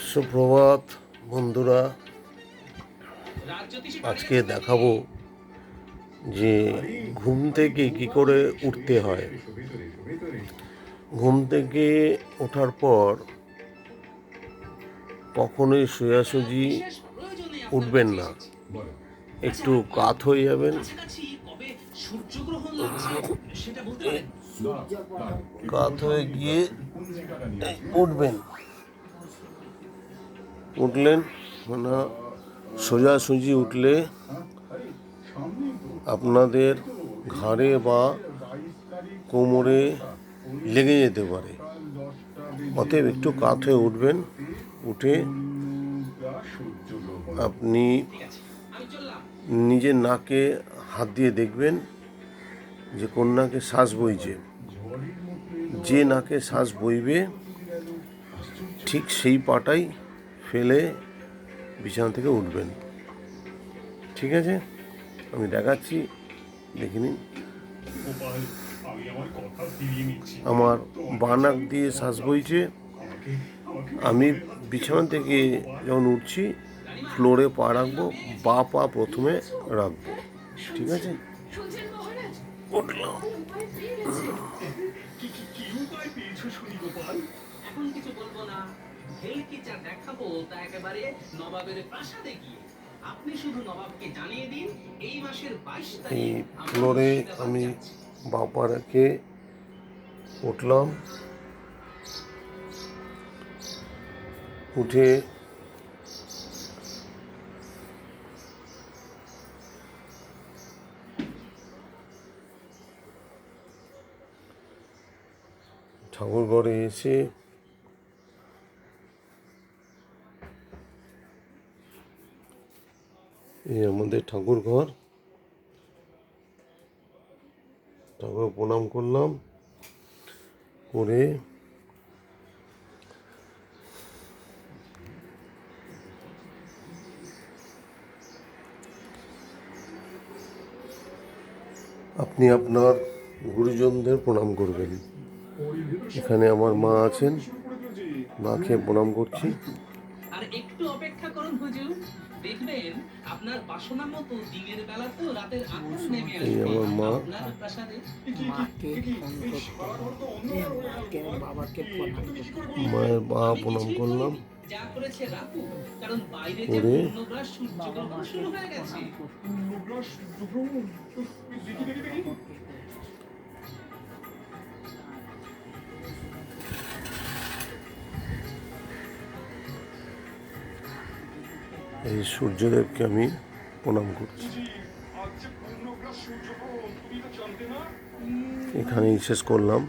সুপ্রভাত বন্ধুরা, আজকে দেখাবো যে ঘুম থেকে কি করে উঠতে হয়। ঘুম থেকে ওঠার পর কখনোই সোজাসুজি উঠবেন না, একটু কাত হয়ে যাবেন, কাত হয়ে গিয়ে উঠবেন। উঠলেন মানে সোজাসুজি উঠলে আপনাদের ঘাড়ে বা কোমরে লেগে যেতে পারে, অতএব একটু কাত হয়ে উঠবেন। উঠে আপনি নিজের নাকে হাত দিয়ে দেখবেন যে কোন নাকে শ্বাস বইছে। যে নাকে শ্বাস বইবে ঠিক সেই পাটাই ফেলে বিছানা থেকে উঠবেন। ঠিক আছে, আমি দেখাচ্ছি, দেখে নিন। আমার বাঁ নাক দিয়ে শ্বাস বইছে। আমি বিছানা থেকে যখন উঠছি ফ্লোরে পা রাখবো, বাঁ পা প্রথমে রাখবো। ঠিক আছে, উঠলাম। এই ফ্লোরে আমি বাঁ পা রেখে উঠলাম। উঠে ঠাকুর ঘরে এসে এই আমাদের ঠাকুর ঘর, ঠাকুর প্রণাম করলাম। করে আপনি আপনার গুরুজনদের প্রণাম করবেন। এখানে আমার মা আছেন, মাকে প্রণাম করছি। আর একটু অপেক্ষা করুন হুজুর, দেখবেন আপনার বাসনা মতো দিনের বেলাতেও রাতের আকাশ নেমে আসবে। এই আমার মা। আপনার প্রাসাদে মায়ের পা প্রণাম করলাম। যা করেছে রাখু, কারণ বাইরে যে পূর্ণগ্রাস সূর্যগ্রহণ শুরু হয়ে গেছে। এই সূর্যদেবকে আমি প্রণাম করছি। এখানেই শেষ করলাম।